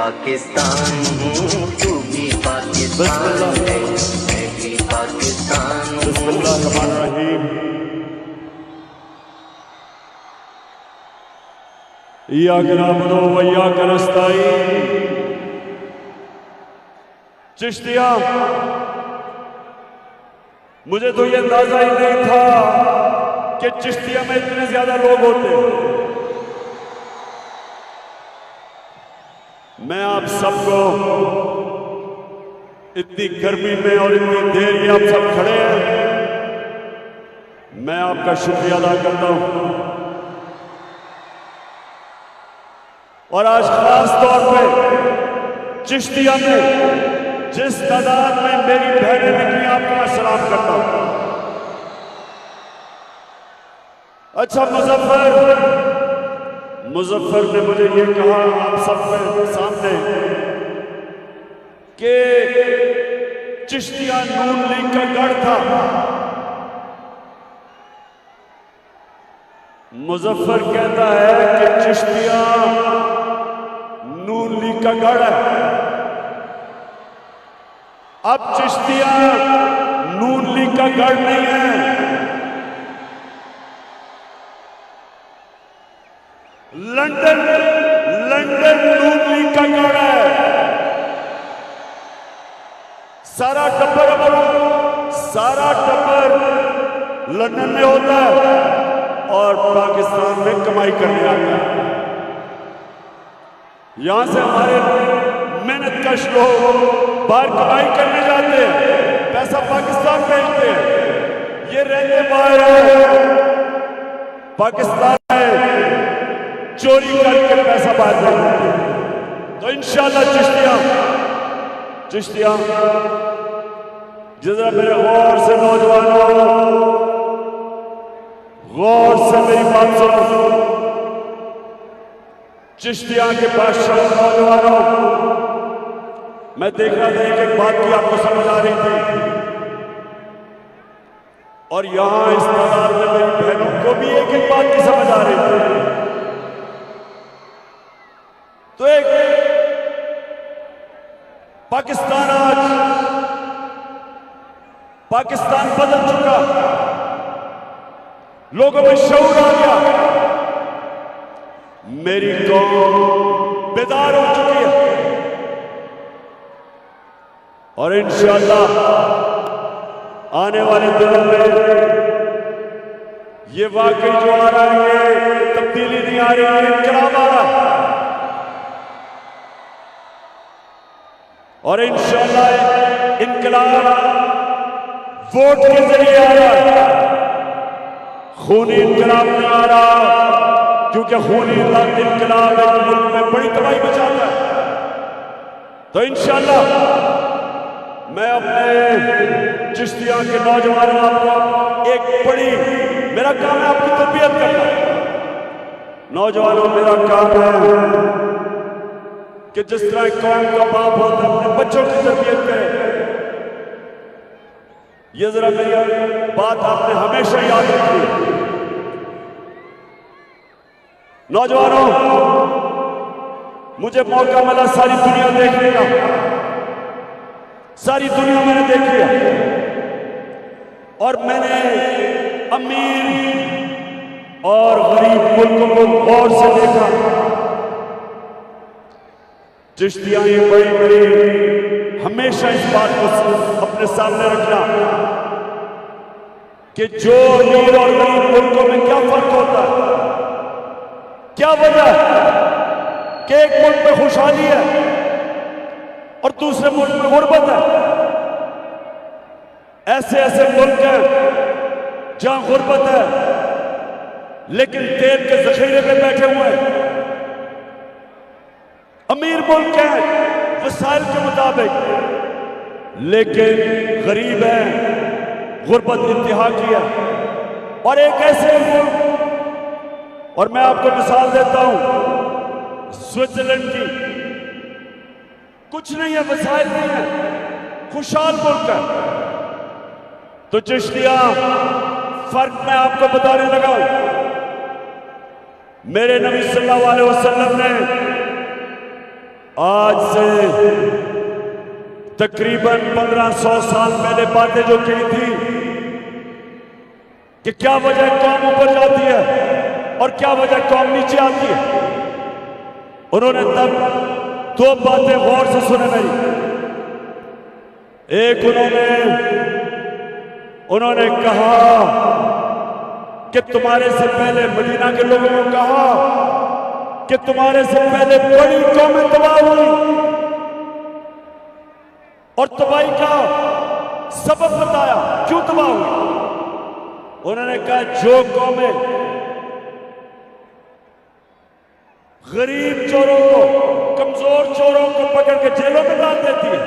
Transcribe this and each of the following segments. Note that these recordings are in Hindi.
पाकिस्तान हूँ, तू भी पाकिस्तान है, मैं भी पाकिस्तान हूँ। बिस्मिल्लाहिर्रहमानिर्रहीम। इय्याका नअबुदु व इय्याका नस्तईन। चिश्तिया, मुझे तो ये अंदाजा ही नहीं था कि चिश्तिया में इतने ज्यादा लोग होते। मैं आप सबको इतनी गर्मी में और इतनी देर ये आप सब खड़े हैं, मैं आपका शुक्रिया अदा करता हूं। और आज खास तौर पे चिश्तिया में जिस तादाद में मेरी बहनें निकली, आपको मैं सलाम करता हूं। अच्छा, मुजफ्फर ने मुझे ये कहा आप सबके सामने कि चिश्तिया नून लीग का गढ़ था। मुजफ्फर कहता है कि चिश्तिया नून लीग का गढ़ है। अब चिश्तिया नून लीग का गढ़ नहीं है, लंदन नून लीग का गढ़ है। सारा टब्बर लंदन में होता है और पाकिस्तान में कमाई करने आता है। यहां से हमारे मेहनतकश लोग बाहर कमाई करने जाते हैं, पैसा पाकिस्तान भेजते हैं। ये रहते बाहर है, पाकिस्तान में चोरी करके पैसा बाहर भेजते हैं। तो इंशाअल्लाह चिश्तिया जरा मेरे गौर से नौजवानों, गौर से मेरी बात सुनो। चिश्तिया के बादशाह नौजवानों, मैं देख रहा था एक बात की आपको समझ आ रही थी, और यहां इस तादाद में मेरी बहनों को भी एक बात की समझ आ रही थी। तो एक पाकिस्तान बदल चुका, लोगों में शऊर आ गया, मेरी कौम बेदार हो चुकी है। और इंशाअल्लाह आने वाले दिनों में ये वाकई जो आ रहा है, ये तब्दीली नहीं आ रही है, इनकलाब आ रहा है। और इंशाअल्लाह इनकलाब वोट के जरिए आ रहा है, खूनी इनकलाब नहीं आ रहा, क्योंकि खूनी इनकलाब एक मुल्क में बड़ी तबाही मचाता है। तो इंशाअल्लाह मैं अपने चिश्तिया के नौजवानों को एक बड़ी, मेरा काम है आपकी तरबियत करना। नौजवानों, मेरा काम है कि जिस तरह कौम का बाप होता है अपने बच्चों की तरबियत करे। ये जरा मेरी बात आपने हमेशा याद रखी। नौजवानों, मुझे मौका मिला सारी दुनिया देखने का, सारी दुनिया मैंने देखी है, और मैंने अमीर और गरीब मुल्कों को गौर से देखा। चिश्तिया ये बड़ी हमेशा इस बात को अपने सामने रखना कि जो अमीर और गरीब मुल्कों में क्या फर्क होता है, क्या वजह है कि एक मुल्क में खुशहाली है और दूसरे मुल्क में गुर्बत है। ऐसे ऐसे मुल्क हैं जहां गुर्बत है लेकिन तेल के जखीरे में बैठे हुए हैं। अमीर मुल्क है वसाइल के मुताबिक, लेकिन गरीब है, गुर्बत इंतहा की है। और एक ऐसे मुल्क, और मैं आपको मिसाल देता हूं स्विट्जरलैंड की, कुछ नहीं है, वसाइल नहीं है, खुशहाल मुल्क है। तो चिश्तिया फर्क मैं आपको बताने लगा। मेरे नबी सल्लल्लाहु अलैहि वसल्लम ने आज से तकरीबन 1500 साल पहले बातें जो कही थी कि क्या वजह कौम ऊपर जाती है और क्या वजह कौम नीचे आती है, उन्होंने तब दो बातें गौर से सुने मेरी। एक उन्होंने कहा कि तुम्हारे से पहले मदीना के लोगों को कहा कि तुम्हारे से पहले बड़ी कौमें तबाह हुई और तबाही का सबब बताया क्यों तबाह हुई। उन्होंने कहा जो कौमें गरीब चोरों को, कमजोर चोरों को पकड़ के जेलों में डाल देती है,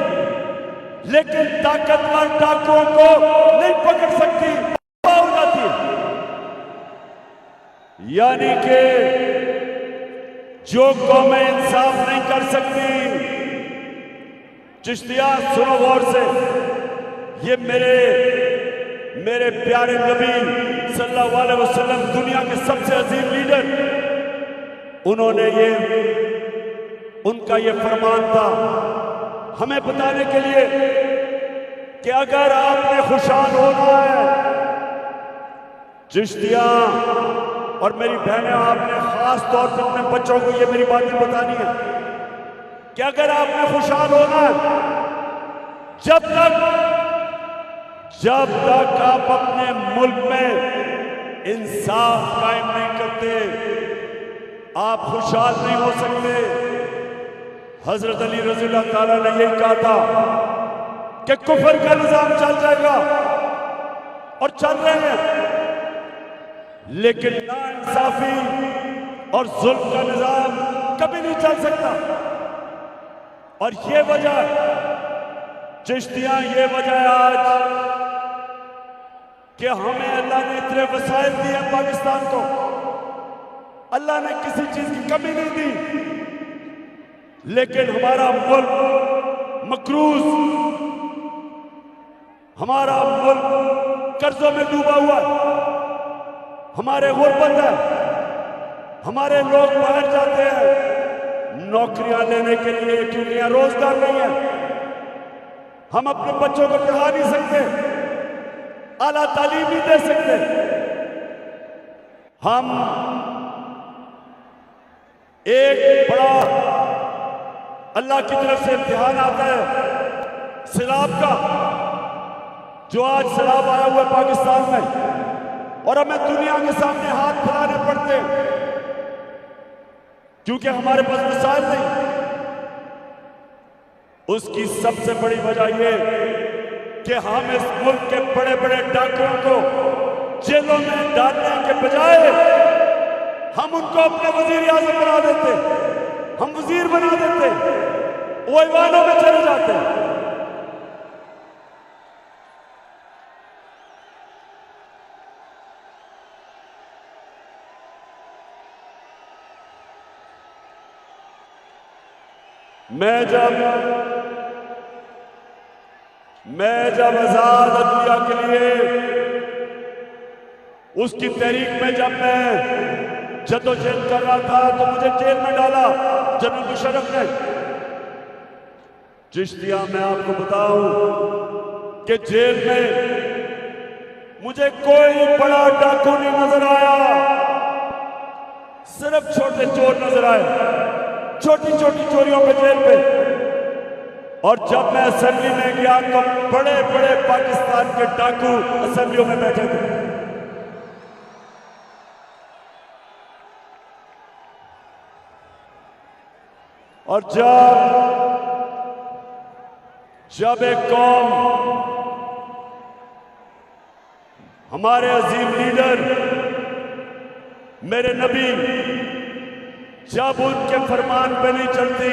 लेकिन ताकतवर डाकुओं को नहीं पकड़ सकती, हो जाती है। यानी कि जो कौमें इंसाफ नहीं कर सकती, चिश्तिया सुनो गौर से, ये मेरे प्यारे नबी सल्लल्लाहु अलैहि वसल्लम, दुनिया के सबसे अजीम लीडर, उन्होंने उनका ये फरमान था हमें बताने के लिए कि अगर आपने खुशहाल होना है, चिश्तिया और मेरी बहनें, आपने खास तौर पर अपने बच्चों को ये मेरी बातें बतानी है कि अगर आपने खुशहाल होना है, जब तक आप अपने मुल्क में इंसाफ कायम नहीं करते, आप खुशहाल नहीं हो सकते। हजरत अली रज़ी अल्लाह ताला ने यही कहा था कि कुफर का निजाम चल जाएगा और चल रहे हैं, लेकिन नाइंसाफी और जुल्म का निजाम कभी नहीं चल सकता। और ये वजह, चिश्तियां, ये वजह आज कि हमें अल्लाह ने इतने वसाइल दिए पाकिस्तान को, अल्लाह ने किसी चीज की कमी नहीं दी, लेकिन हमारा मुल्क मकरूज, हमारा मुल्क कर्जों में डूबा हुआ है, हमारे गुर्बत है, हमारे लोग बाहर जाते हैं नौकरियां लेने के लिए क्योंकि यहां रोजगार नहीं है। हम अपने बच्चों को पढ़ा नहीं सकते, आला तालीम नहीं दे सकते। हम एक बड़ा अल्लाह की तरफ से इम्तिहान आता है सैलाब का, जो आज सैलाब आया हुआ है पाकिस्तान में, और हमें दुनिया के सामने हाथ फैलाने पड़ते हैं क्योंकि हमारे पास वसाइल नहीं। उसकी सबसे बड़ी वजह यह कि हम इस मुल्क के बड़े बड़े डाकुओं को जेलों में डालने के बजाय हम उनको अपने वजीर आजम बना देते, हम वजीर बना देते, वो ईवानों में चले जाते। मैं जब आजाद अदलिया के लिए उसकी तहरीक में जब मैं जद्दोजहद कर रहा था तो मुझे जेल में डाला जनरल मुशर्रफ ने। चिश्तिया, मैं आपको बताऊं कि जेल में मुझे कोई बड़ा डाकू नहीं नजर आया, सिर्फ छोटे चोर नजर आए, छोटी छोटी चोरियों पे जेल पे। और जब मैं असेंबली में गया तो बड़े बड़े पाकिस्तान के डाकू असेंबलियों में बैठे थे। और जब एक कौम, हमारे अजीम लीडर मेरे नबी, जब उनके फरमान पे नहीं चलती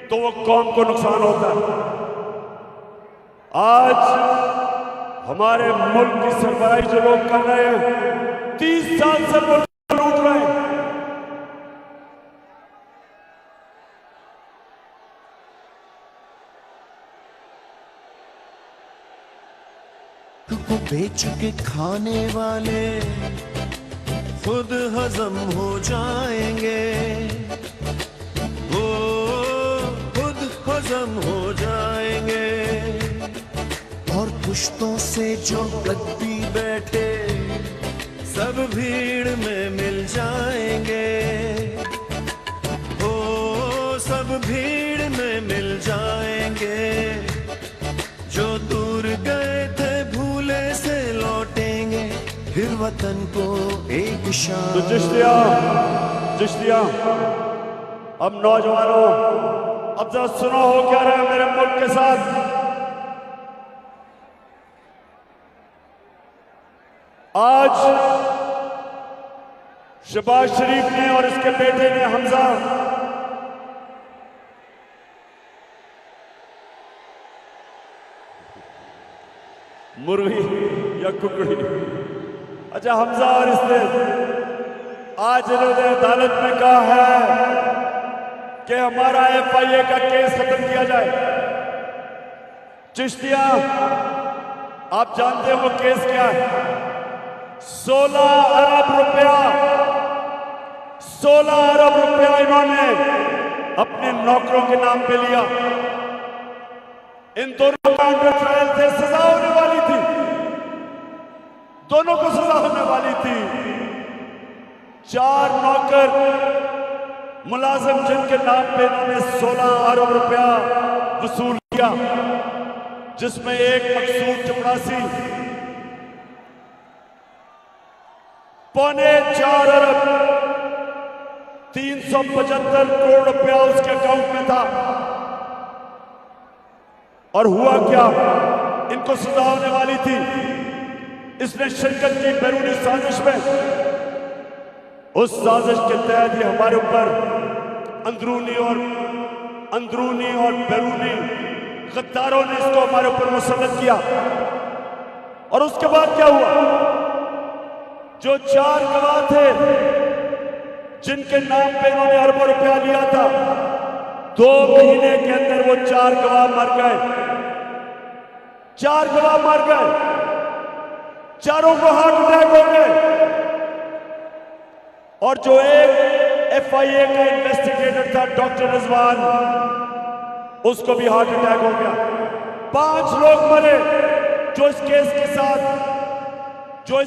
तो वो कौम को नुकसान होता है। आज हमारे मुल्क की सरबराही जो लोग कर रहे हैं, 30 साल से मुल्क लूट रहे हैं। को बेच के खाने वाले खुद हजम हो जाएंगे। ओ आजम हो जाएंगे। और पुश्तों से जो गद्दी बैठे सब भीड़ में मिल जाएंगे। ओ सब भीड़ में मिल जाएंगे। जो दूर गए थे भूले से लौटेंगे, फिर वतन को एक शान। तो चिश्तिया अब नौजवानों, अब जरा सुनो हो क्या रहा है मेरे मुल्क के साथ। आज शहबाज शरीफ ने और इसके बेटे ने हमजा मुर्गी या कुकड़ी, अच्छा हमजा और इसने आज इन्होंने अदालत में कहा है कि हमारा FIA का केस खत्म किया जाए। चिश्तिया आप जानते हो वो केस क्या है? 16 अरब रुपया 16 अरब रुपया इन्होंने अपने नौकरों के नाम पे लिया। इन दोनों का अंडर ट्रायल थे, सजा होने वाली थी, दोनों को सजा होने वाली थी। 4 नौकर मुलाजिम जिनके नाम पे इन्होंने 16 अरब रुपया वसूल किया, जिसमें एक मकसूद चपरासी 4.25 अरब 375 करोड़ रुपया उसके अकाउंट में था। और हुआ क्या, इनको सजा होने वाली थी। इसने शिरकत की बैरूनी साजिश में। उस साजिश के तहत ये हमारे ऊपर अंदरूनी और बैरूनी गद्दारों ने इसको हमारे ऊपर मुसल्लत किया। और उसके बाद क्या हुआ, जो 4 गवाह थे जिनके नाम पे इन्होंने अरबों रुपया लिया था, 2 महीने के अंदर वो 4 गवाह मर गए। 4 गवाह मर गए, चारों को हार्ट अटैक हो गए। और जो एक FIA का इन्वेस्टिगेटर था डॉक्टर रिजवान, उसको भी हार्ट अटैक हो गया। 5 लोग मरे जो इस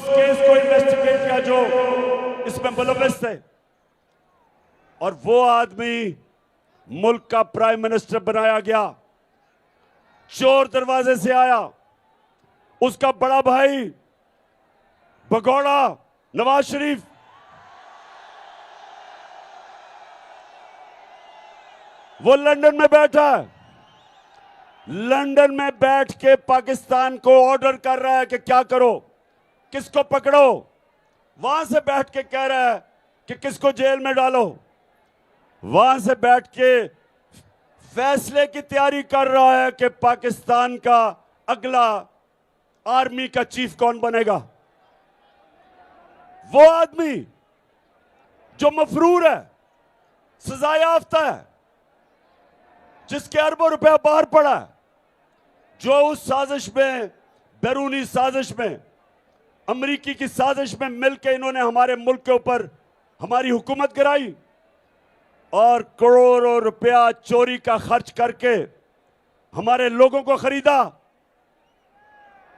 केस को इन्वेस्टिगेट किया, जो इसमें मुलव्विस थे। और वो आदमी मुल्क का प्राइम मिनिस्टर बनाया गया, चोर दरवाजे से आया। उसका बड़ा भाई भगोड़ा नवाज शरीफ, वो लंदन में बैठा है। लंदन में बैठ के पाकिस्तान को ऑर्डर कर रहा है कि क्या करो, किसको पकड़ो। वहां से बैठ के कह रहा है कि किसको जेल में डालो। वहां से बैठ के फैसले की तैयारी कर रहा है कि पाकिस्तान का अगला आर्मी का चीफ कौन बनेगा। वो आदमी जो मफरूर है, सजा याफ्ता है, जिसके अरबों रुपया बाहर पड़ा है, जो उस साजिश में, बैरूनी साजिश में, अमरीकी की साजिश में मिलकर इन्होंने हमारे मुल्क के ऊपर हमारी हुकूमत गिराई और करोड़ों रुपया चोरी का खर्च करके हमारे लोगों को खरीदा।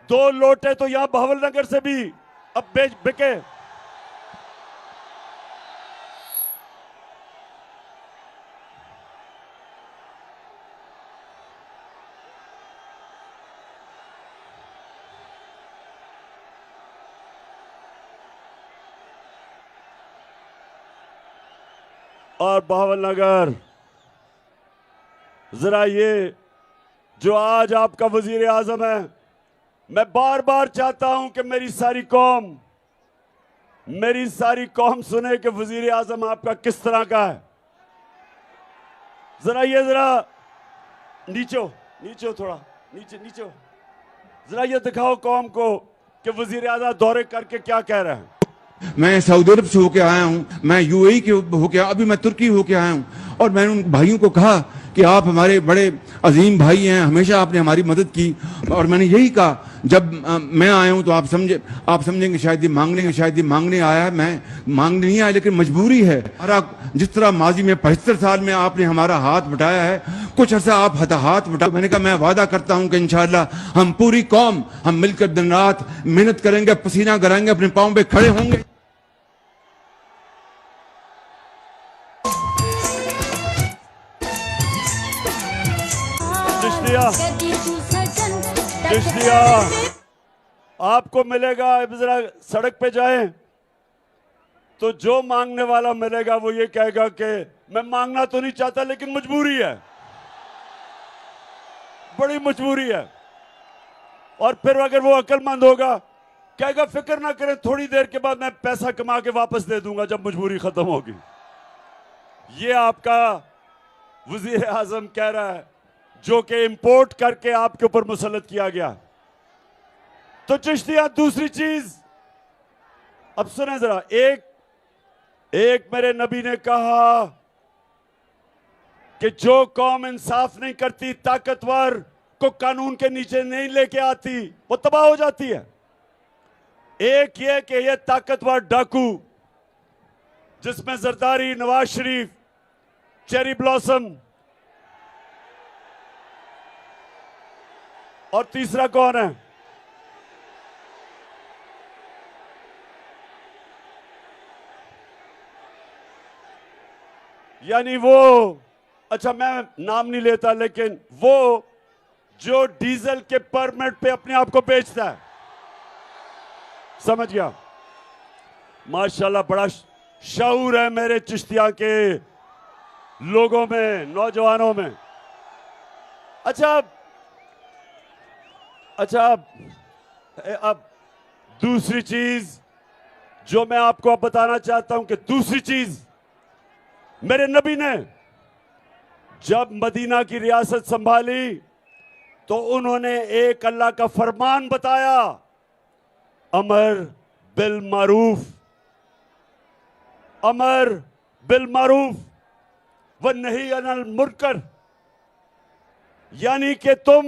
2 लोटे तो यहां बहावलनगर से भी अब बिके। और बहावलनगर, जरा ये जो आज आपका वजीर आजम है, मैं बार बार चाहता हूं कि मेरी सारी कौम सुने कि वजीर आजम आपका किस तरह का है। जरा नीचे थोड़ा नीचे जरा ये दिखाओ कौम को कि वजीर आजम दौरे करके क्या कह रहे हैं। मैं सऊदी अरब से होके आया हूँ, मैं UAE के होके, अभी मैं तुर्की होके आया हूँ। और मैंने उन भाइयों को कहा कि आप हमारे बड़े अजीम भाई हैं, हमेशा आपने हमारी मदद की। और मैंने यही कहा, जब मैं आया हूँ तो आप समझेंगे शायद ये मांगने आया है। मैं मांगने नहीं आया, लेकिन मजबूरी है। जिस तरह माजी में 75 साल में आपने हमारा हाथ बटाया है, कुछ अर्सा आप हाथ बटा। मैंने कहा मैं वादा करता हूं कि इंशाअल्लाह हम पूरी कौम हम मिलकर दिन रात मेहनत करेंगे, पसीना कराएंगे, अपने पांव पे खड़े होंगे। चिश्तिया आपको मिलेगा, जरा सड़क पे जाएं तो जो मांगने वाला मिलेगा वो ये कहेगा कि मैं मांगना तो नहीं चाहता लेकिन मजबूरी है, बड़ी मजबूरी है। और फिर अगर वो अक्लमंद होगा कहेगा फिक्र ना करें, थोड़ी देर के बाद मैं पैसा कमा के वापस दे दूंगा जब मजबूरी खत्म होगी। ये आपका वजीर आजम कह रहा है जो कि इंपोर्ट करके आपके ऊपर मुसल्लत किया गया। तो चिश्तिया दूसरी चीज अब सुने जरा, एक मेरे नबी ने कहा कि जो कौम इंसाफ नहीं करती, ताकतवर को कानून के नीचे नहीं लेके आती, वो तबाह हो जाती है। एक ये कि ये ताकतवर डाकू जिसमें जरदारी, नवाज शरीफ, चेरी ब्लॉसम और तीसरा कौन है, यानी वो, अच्छा मैं नाम नहीं लेता, लेकिन वो जो डीजल के परमिट पे अपने आप को बेचता है, समझ गया। माशाल्लाह बड़ा शऊर है मेरे चिश्तिया के लोगों में, नौजवानों में। अच्छा अब दूसरी चीज जो मैं आपको अब बताना चाहता हूं कि दूसरी चीज मेरे नबी ने जब मदीना की रियासत संभाली तो उन्होंने एक अल्लाह का फरमान बताया, अमर बिल मारूफ, अमर बिल मारूफ व नही अनिल मुनकर, यानी कि तुम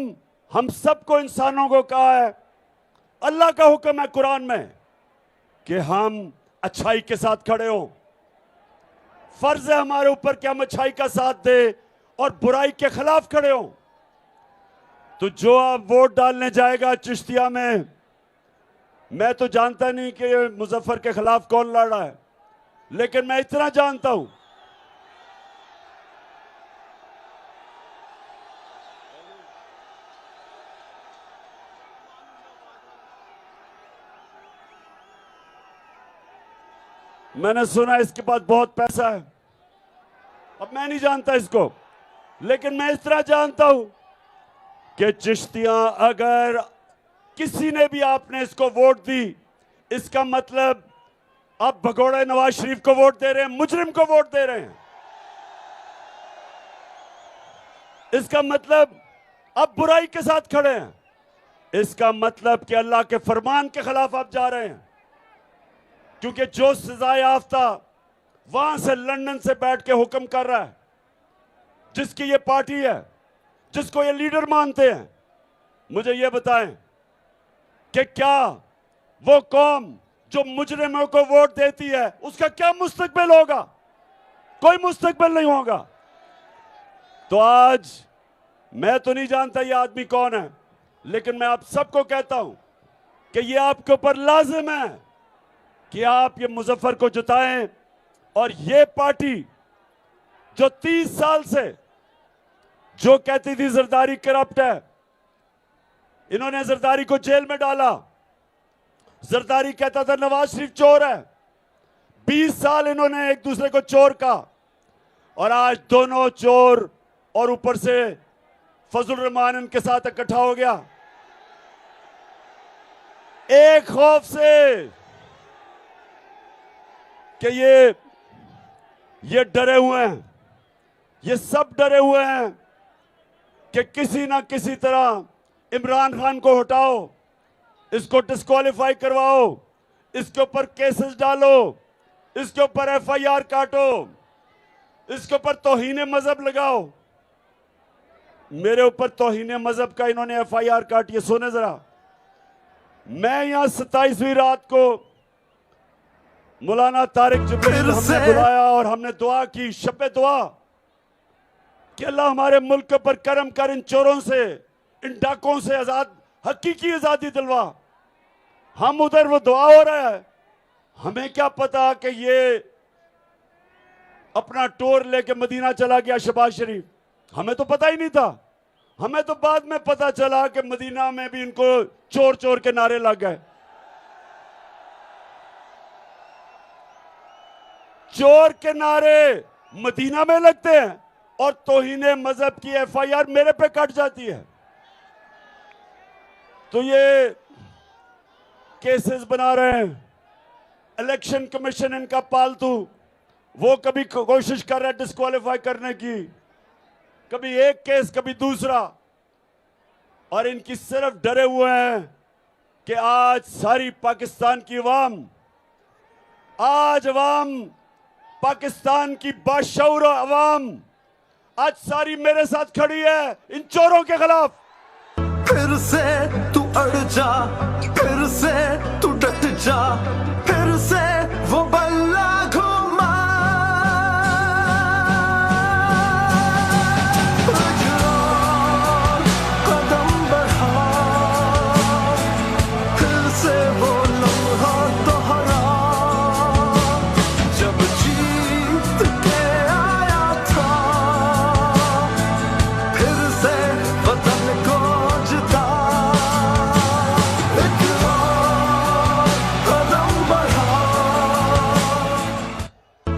हम सबको, इंसानों को कहा है, अल्लाह का हुक्म है कुरान में कि हम अच्छाई के साथ खड़े हों। फर्ज है हमारे ऊपर कि हम अच्छाई का साथ दे और बुराई के खिलाफ खड़े हों। तो जो आप वोट डालने जाएगा चिश्तिया में, मैं तो जानता नहीं कि मुजफ्फर के खिलाफ कौन लड़ रहा है, लेकिन मैं इतना जानता हूं मैंने सुना इसके पास बहुत पैसा है। अब मैं नहीं जानता इसको, लेकिन मैं इस तरह जानता हूं कि चिश्तिया अगर किसी ने भी आपने इसको वोट दी, इसका मतलब आप भगोड़े नवाज शरीफ को वोट दे रहे हैं, मुजरिम को वोट दे रहे हैं। इसका मतलब आप बुराई के साथ खड़े हैं। इसका मतलब कि अल्लाह के फरमान के खिलाफ आप जा रहे हैं, क्योंकि जो सजा याफ्ता वहां से लंदन से बैठ के हुक्म कर रहा है, जिसकी ये पार्टी है, जिसको ये लीडर मानते हैं, मुझे ये बताएं कि क्या वो कौम जो मुजरिमों को वोट देती है उसका क्या मुस्तकबिल होगा? कोई मुस्तकबिल नहीं होगा। तो आज मैं तो नहीं जानता ये आदमी कौन है, लेकिन मैं आप सबको कहता हूं कि ये आपके ऊपर लाजिम है कि आप ये मुजफ्फर को जिताएं। और ये पार्टी जो 30 साल से जो कहती थी जरदारी करप्ट है, इन्होंने जरदारी को जेल में डाला। जरदारी कहता था नवाज शरीफ चोर है। 20 साल इन्होंने एक दूसरे को चोर कहा, और आज दोनों चोर और ऊपर से फजल रहमान इनके साथ इकट्ठा हो गया, एक खौफ से कि ये डरे हुए हैं, ये सब डरे हुए हैं कि किसी ना किसी तरह इमरान खान को हटाओ, इसको डिस्क्वालीफाई करवाओ, इसके ऊपर केसेस डालो, इसके ऊपर एफआईआर काटो, इसके ऊपर तौहीन मजहब लगाओ। मेरे ऊपर तौहीन मजहब का इन्होंने एफआईआर काटी है। सुने जरा, मैं यहां 27वीं रात को मौलाना तारिक जिब्रील हमने बुलाया और हमने दुआ की, शब दुआ, कि अल्लाह हमारे मुल्क पर करम कर, इन चोरों से, इन डाकों से आजाद, हकीकी आजादी दिलवा। हम उधर वो दुआ हो रहा है, हमें क्या पता कि ये अपना टोर लेके मदीना चला गया शहबाज शरीफ, हमें तो पता ही नहीं था। हमें तो बाद में पता चला कि मदीना में भी इनको चोर चोर के नारे लग गए। चोर के नारे मदीना में लगते हैं और तौहीने मजहब की एफआईआर मेरे पे कट जाती है। तो ये केसेस बना रहे हैं, इलेक्शन कमीशन इनका पालतू, वो कभी कोशिश कर रहा है डिस्क्वालीफाई करने की, कभी एक केस कभी दूसरा, और इनकी सिर्फ डरे हुए हैं कि आज सारी पाकिस्तान की अवाम, आज अवाम, पाकिस्तान की बाशऊर अवाम आज सारी मेरे साथ खड़ी है इन चोरों के खिलाफ। फिर से तू अड़ जा, फिर से तू डट जा, फिर से वो बल्ला घुमा। कदम बढ़ा, फिर से वो लम्हा दोहरा, जब जीत के आया था, फिर से वतन को जिता। एक और कदम बढ़ा,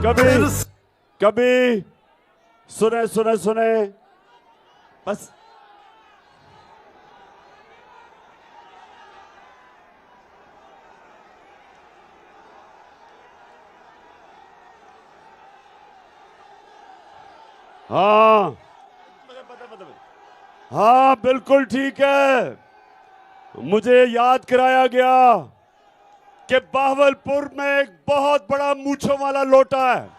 कभी फिर से कभी सुने सुने सुने बस। हाँ हाँ बिल्कुल ठीक है। मुझे याद कराया गया कि बावलपुर में एक बहुत बड़ा मूंछों वाला लोटा है।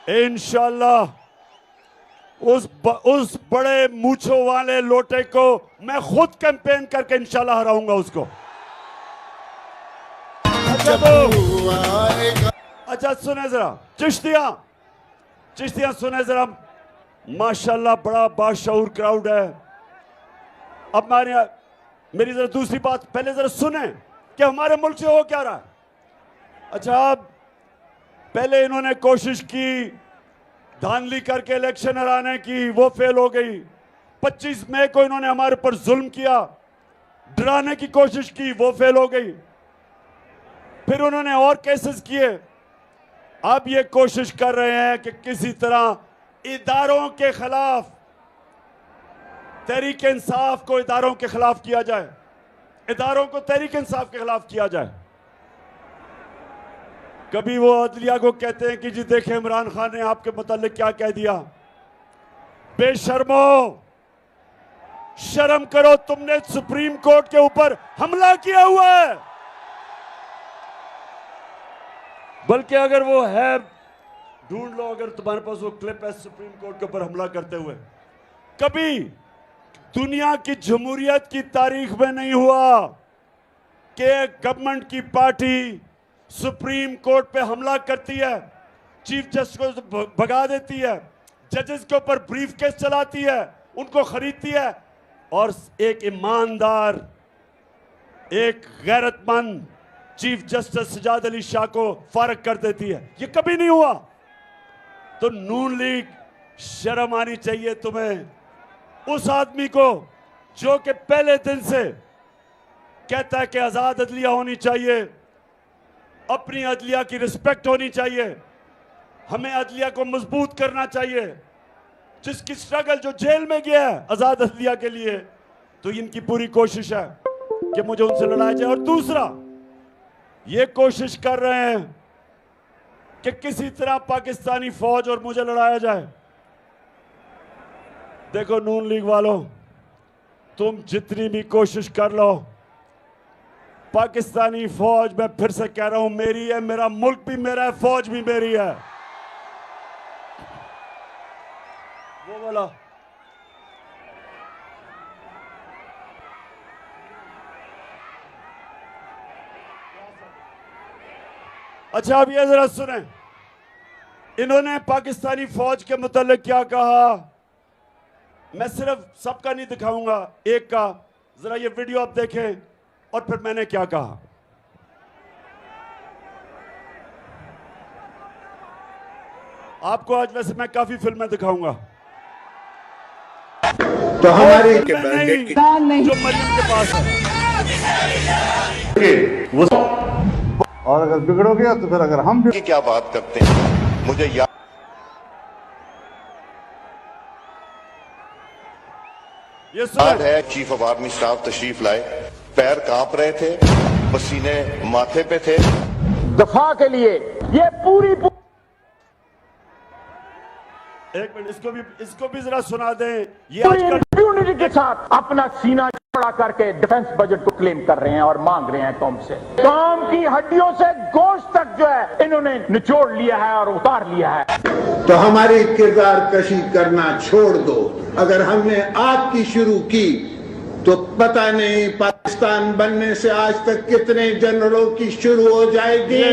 इंशाल्लाह उस बड़े मूंछों वाले लोटे को मैं खुद कैंपेन करके इंशाल्लाह हराऊंगा उसको। अच्छा सुने जरा, चिश्तियां सुने जरा, माशाल्लाह बड़ा बाशऊर क्राउड है। अब मेरी जरा दूसरी बात पहले जरा सुने कि हमारे मुल्क से हो क्या रहा है। अच्छा, पहले इन्होंने कोशिश की धांधली करके इलेक्शन हराने की, वो फेल हो गई। 25 मई को इन्होंने हमारे पर जुल्म किया, डराने की कोशिश की, वो फेल हो गई। फिर उन्होंने और केसेस किए। अब ये कोशिश कर रहे हैं कि किसी तरह इदारों के खिलाफ, तहरीक इंसाफ को इदारों के खिलाफ किया जाए, इदारों को तहरीक इंसाफ के खिलाफ किया जाए। कभी वो अदलिया को कहते हैं कि जी देखें इमरान खान ने आपके मुतालिक क्या कह दिया। बेशर्मो, शर्म करो, तुमने सुप्रीम कोर्ट के ऊपर हमला किया हुआ है। बल्कि अगर वो है, ढूंढ लो अगर तुम्हारे पास वो क्लिप है सुप्रीम कोर्ट के ऊपर हमला करते हुए। कभी दुनिया की जमहूरियत की तारीख में नहीं हुआ कि गवर्नमेंट की पार्टी सुप्रीम कोर्ट पे हमला करती है, चीफ जस्टिस को भगा देती है, जजेस के ऊपर ब्रीफ केस चलाती है, उनको खरीदती है और एक ईमानदार, एक गैरतमंद चीफ जस्टिस सजाद अली शाह को फारग कर देती है। ये कभी नहीं हुआ। तो नून लीग, शर्म आनी चाहिए तुम्हें। उस आदमी को जो कि पहले दिन से कहता है कि आजाद अदलिया होनी चाहिए, अपनी अदलिया की रिस्पेक्ट होनी चाहिए, हमें अदलिया को मजबूत करना चाहिए, जिसकी स्ट्रगल जो जेल में गया है आजाद अदलिया के लिए, तो इनकी पूरी कोशिश है कि मुझे उनसे लड़ाया जाए। और दूसरा, ये कोशिश कर रहे हैं कि किसी तरह पाकिस्तानी फौज और मुझे लड़ाया जाए। देखो नून लीग वालों, तुम जितनी भी कोशिश कर लो, पाकिस्तानी फौज, मैं फिर से कह रहा हूं, मेरी है, मेरा मुल्क भी मेरा है, फौज भी मेरी है। वो बोला अच्छा अब ये जरा सुने, इन्होंने पाकिस्तानी फौज के मुतालिक क्या कहा। मैं सिर्फ सबका नहीं दिखाऊंगा, एक का जरा ये वीडियो आप देखें और फिर मैंने क्या कहा। आपको आज वैसे मैं काफी फिल्में दिखाऊंगा, तो हमारे फिल्में नहीं जो मरियम के पास है। और अगर बिगड़ोगे तो फिर अगर हम की क्या बात करते हैं, मुझे याद ये सुन है चीफ ऑफ आर्मी स्टाफ तशरीफ लाए, पैर कांप रहे थे, पसीने माथे पे थे। दफा के लिए ये पूरी एक मिनट, इसको भी जरा सुना दें। ये आजकल इम्प्यूनिटी के साथ अपना सीना चौड़ा करके डिफेंस बजट को क्लेम कर रहे हैं और मांग रहे हैं कौम से। कौम की हड्डियों से गोश्त तक जो है इन्होंने निचोड़ लिया है और उतार लिया है। तो हमारी किरदार कशी करना छोड़ दो। अगर हमने आपकी शुरू की तो पता नहीं पाकिस्तान बनने से आज तक कितने जनरलों की शुरू हो जाएगी।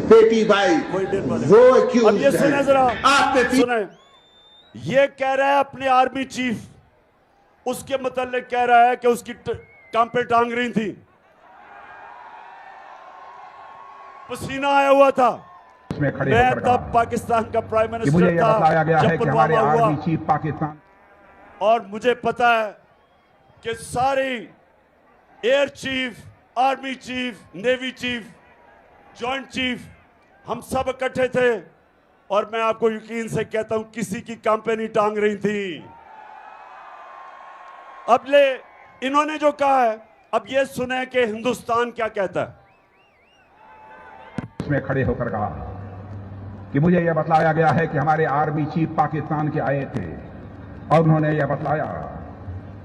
बेटी भाई वो अब ये सुने जरा, आपने सुने, ये कह रहा है अपने आर्मी चीफ, उसके मुतालिक कह रहा है कि उसकी टांपें टांग रही थी, पसीना आया हुआ था। मैं तब पाकिस्तान का प्राइम मिनिस्टर था जब पुलवामा हुआ, चीफ पाकिस्तान, और मुझे पता है कि सारी air chief, army chief, navy chief, joint chief, हम सब इकट्ठे थे और मैं आपको यकीन से कहता हूं किसी की कंपनी टांग रही थी। अब ले इन्होंने जो कहा है, अब ये सुने कि हिंदुस्तान क्या कहता है। में खड़े होकर कहा कि मुझे यह बतलाया गया है कि हमारे आर्मी चीफ पाकिस्तान के आए थे और उन्होंने यह बतलाया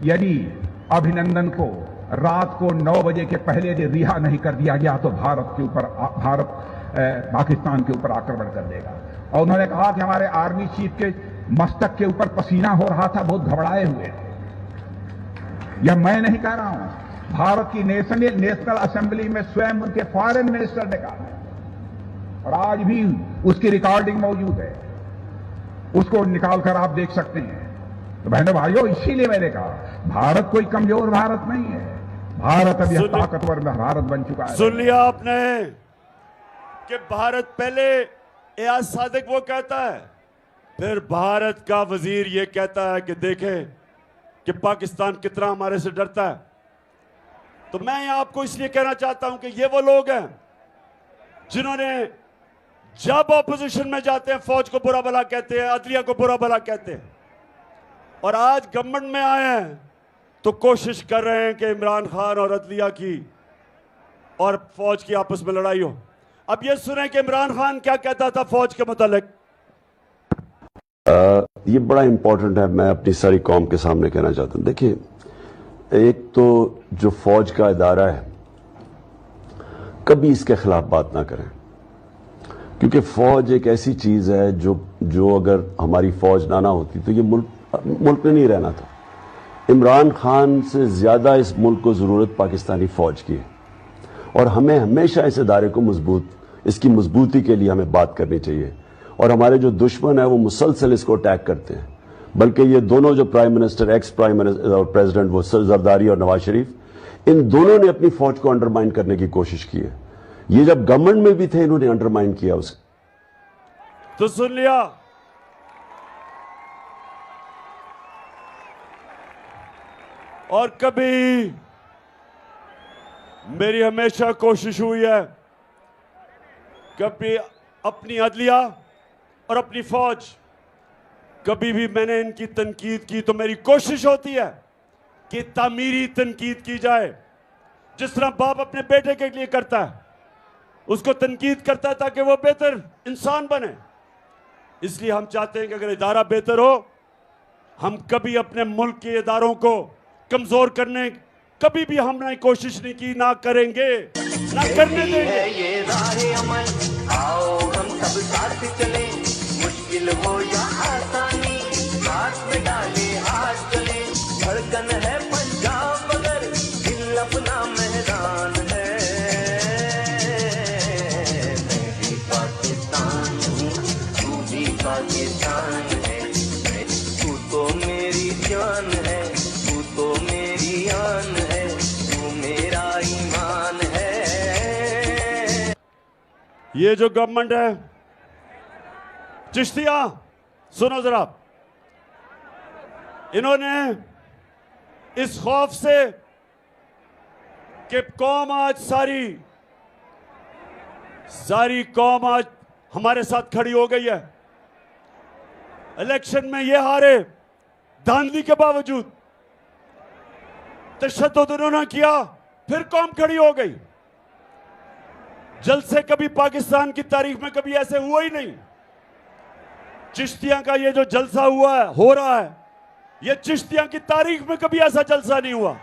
यदि अभिनंदन को रात को 9 बजे के पहले रिहा नहीं कर दिया गया तो भारत पाकिस्तान के ऊपर आक्रमण कर देगा। और उन्होंने कहा कि हमारे आर्मी चीफ के मस्तक के ऊपर पसीना हो रहा था, बहुत घबराए हुए। यह मैं नहीं कह रहा हूं, भारत की नेशनल असेंबली में स्वयं उनके फॉरेन मिनिस्टर ने कहा और आज भी उसकी रिकॉर्डिंग मौजूद है, उसको निकालकर आप देख सकते हैं। तो बहनों भाइयों, इसीलिए मैंने कहा भारत कोई कमजोर भारत नहीं है, भारत अब यह ताकतवर भारत बन चुका है। सुन लिया आपने कि भारत पहले एयाज सादिक वो कहता है, फिर भारत का वजीर ये कहता है कि देखें कि पाकिस्तान कितना हमारे से डरता है। तो मैं यहां आपको इसलिए कहना चाहता हूं कि ये वो लोग हैं जिन्होंने जब ऑपोजिशन में जाते हैं फौज को बुरा भला कहते हैं, अदलिया को बुरा भला कहते हैं, और आज गवर्नमेंट में आए हैं तो कोशिश कर रहे हैं कि इमरान खान और अदलिया की और फौज की आपस में लड़ाई हो। अब ये सुने कि इमरान खान क्या कहता था फौज के मुतालिक। ये बड़ा इंपॉर्टेंट है, मैं अपनी सारी कौम के सामने कहना चाहता हूं। देखिए, एक तो जो फौज का इदारा है कभी इसके खिलाफ बात ना करें, क्योंकि फौज एक ऐसी चीज है जो अगर हमारी फौज ना होती तो ये मुल्क में नहीं रहना था। इमरान खान से ज्यादा इस मुल्क को जरूरत पाकिस्तानी फौज की है और हमें हमेशा इस इदारे को इसकी मजबूती के लिए हमें बात करनी चाहिए। और हमारे जो दुश्मन है वो मुसलसल इसको अटैक करते हैं, बल्कि ये दोनों जो prime minister, ex prime minister और प्रेसिडेंट, वो जरदारी और नवाज शरीफ, इन दोनों ने अपनी फौज को अंडरमाइन करने की कोशिश की है। ये जब गवर्नमेंट में भी थे इन्होंने अंडरमाइन किया उसको। तो सुन लिया, और कभी मेरी हमेशा कोशिश हुई है कभी अपनी अदलिया और अपनी फौज, कभी भी मैंने इनकी तनकीद की तो मेरी कोशिश होती है कि तामीरी तनकीद की जाए, जिस तरह बाप अपने बेटे के लिए करता है, उसको तनकीद करता है ताकि वो बेहतर इंसान बने। इसलिए हम चाहते हैं कि अगर इदारा बेहतर हो, हम कभी अपने मुल्क के इदारों को कमजोर करने कभी भी हमने कोशिश नहीं की, ना करेंगे, ना करने देंगे। ये राहे अमल, आओ हम सब साथ चले, मुश्किल हो या आसानी, हाथ में डाले हाथ चले, धड़कन है पंजाब मगर दिल अपना मेहरान है। जान है, तू तो मेरी आन है, तू मेरा ईमान है। ये जो गवर्नमेंट है, चिश्तिया सुनो जरा, इन्होंने इस खौफ से कि कौम आज सारी कौम आज हमारे साथ खड़ी हो गई है, इलेक्शन में ये हारे, धांधली के बावजूद तशद्दुद उन्होंने किया, फिर कौम खड़ी हो गई। जलसे कभी पाकिस्तान की तारीख में कभी ऐसे हुआ ही नहीं। चिश्तिया का ये जो जलसा हुआ है, हो रहा है, ये चिश्तिया की तारीख में कभी ऐसा जलसा नहीं हुआ।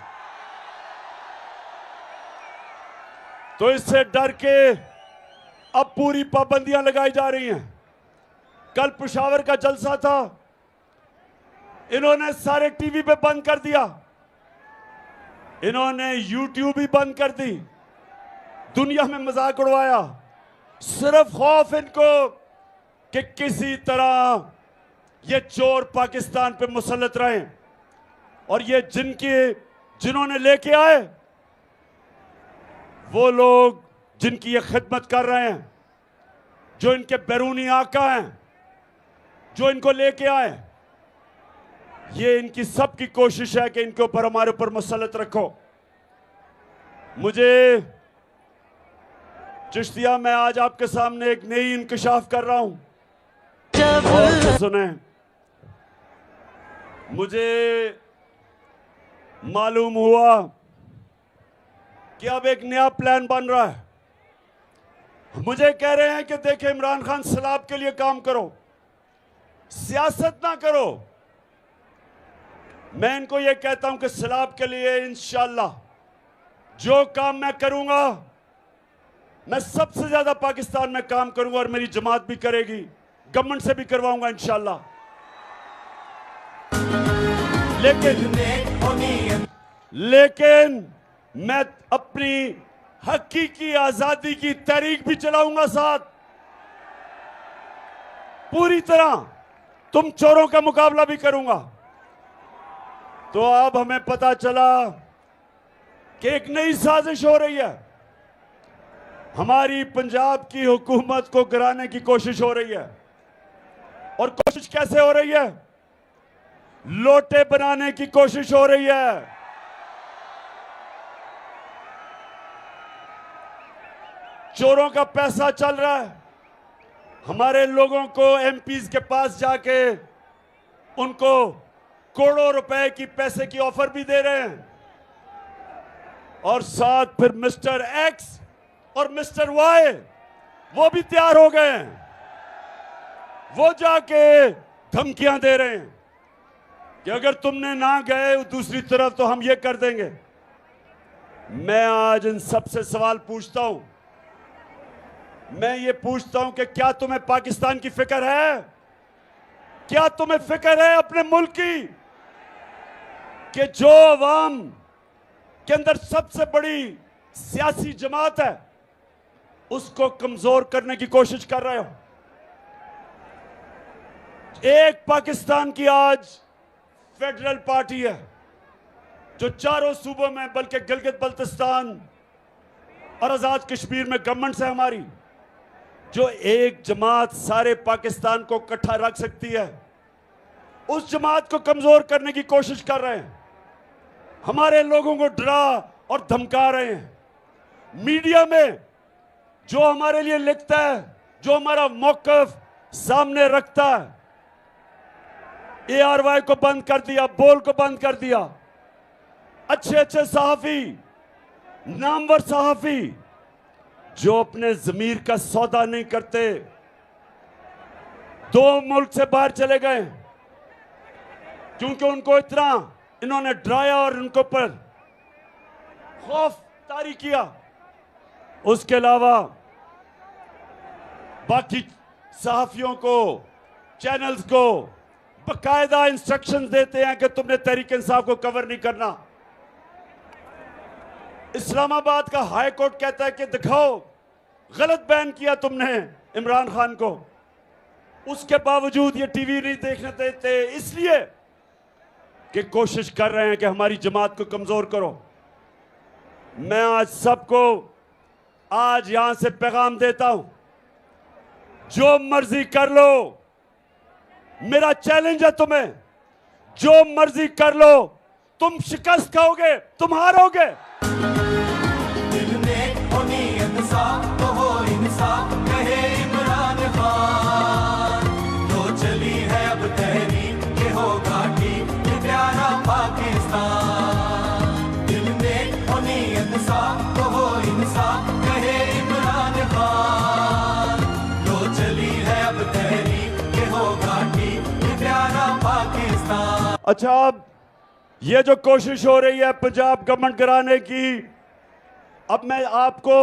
तो इससे डर के अब पूरी पाबंदियां लगाई जा रही हैं। कल पेशावर का जलसा था, इन्होंने सारे टीवी पे बंद कर दिया, इन्होंने यूट्यूब भी बंद कर दी, दुनिया में मजाक उड़वाया। सिर्फ खौफ इनको कि किसी तरह ये चोर पाकिस्तान पे मुसल्लत रहे, और ये जिन्होंने लेके आए वो लोग जिनकी ये खिदमत कर रहे हैं, जो इनके बैरूनी आका हैं, जो इनको लेके आए, ये इनकी सबकी कोशिश है कि इनके ऊपर हमारे ऊपर मुसल्लत रखो। मुझे चिश्तिया, मैं आज आपके सामने एक नई इंकशाफ कर रहा हूं, और सुने, मुझे मालूम हुआ कि अब एक नया प्लान बन रहा है। मुझे कह रहे हैं कि देखें, इमरान खान सैलाब के लिए काम करो, सियासत ना करो। मैं इनको यह कहता हूं कि सैलाब के लिए इंशाअल्लाह जो काम मैं करूंगा, मैं सबसे ज्यादा पाकिस्तान में काम करूंगा, और मेरी जमात भी करेगी, गवर्नमेंट से भी करवाऊंगा इंशाअल्लाह। लेकिन मैं अपनी हकीकी आजादी की तहरीक भी चलाऊंगा साथ, पूरी तरह तुम चोरों का मुकाबला भी करूंगा। तो अब हमें पता चला कि एक नई साजिश हो रही है, हमारी पंजाब की हुकूमत को गिराने की कोशिश हो रही है। और कोशिश कैसे हो रही है? लोटे बनाने की कोशिश हो रही है। चोरों का पैसा चल रहा है, हमारे लोगों को एमपीज के पास जाके उनको करोड़ों रुपए की पैसे की ऑफर भी दे रहे हैं, और साथ फिर मिस्टर एक्स और मिस्टर वाई वो भी तैयार हो गए हैं, वो जाके धमकियां दे रहे हैं कि अगर तुमने ना गए दूसरी तरफ तो हम ये कर देंगे। मैं आज इन सबसे सवाल पूछता हूं, मैं ये पूछता हूं कि क्या तुम्हें पाकिस्तान की फिक्र है? क्या तुम्हें फिक्र है अपने मुल्क की, कि जो अवाम के अंदर सबसे बड़ी सियासी जमात है उसको कमजोर करने की कोशिश कर रहे हो? एक पाकिस्तान की आज फेडरल पार्टी है जो चारों सूबों में, बल्कि गिलगित बल्तिस्तान और आजाद कश्मीर में गवर्नमेंट है हमारी, जो एक जमात सारे पाकिस्तान को इकट्ठा रख सकती है, उस जमात को कमजोर करने की कोशिश कर रहे हैं, हमारे लोगों को डरा और धमका रहे हैं। मीडिया में जो हमारे लिए लिखता है, जो हमारा मौकफ सामने रखता है, ARY को बंद कर दिया, बोल को बंद कर दिया। अच्छे अच्छे सहाफी, नामवर सहाफी जो अपने जमीर का सौदा नहीं करते, 2 मुल्क से बाहर चले गए क्योंकि उनको इतना इन्होंने डराया और उनको पर खौफ तारी किया। उसके अलावा बाकी सहाफियों को, चैनल्स को बाकायदा इंस्ट्रक्शंस देते हैं कि तुमने तहरीक इंसाफ को कवर नहीं करना। इस्लामाबाद का हाई कोर्ट कहता है कि दिखाओ गलत बैन किया तुमने इमरान खान को, उसके बावजूद ये टीवी नहीं देखने देते, इसलिए कि कोशिश कर रहे हैं कि हमारी जमात को कमजोर करो। मैं आज सबको आज यहां से पैगाम देता हूं, जो मर्जी कर लो, मेरा चैलेंज है तुम्हें, जो मर्जी कर लो, तुम शिकस्त खाओगे, तुम हारोगे। दिल में हो नीयत साफ तो हो इंसाफ, कहे इमरान खान। तो चली है अब तहरीक के होगा ठीक, ये प्यारा पाकिस्तान। दिल में हो नीयत साफ तो हो इंसाफ, कहे इमरान खान। तो चली है अब तहरीक के होगा ठीक, ये प्यारा पाकिस्तान। अच्छा, अब ये जो कोशिश हो रही है पंजाब गवर्नमेंट कराने की, अब मैं आपको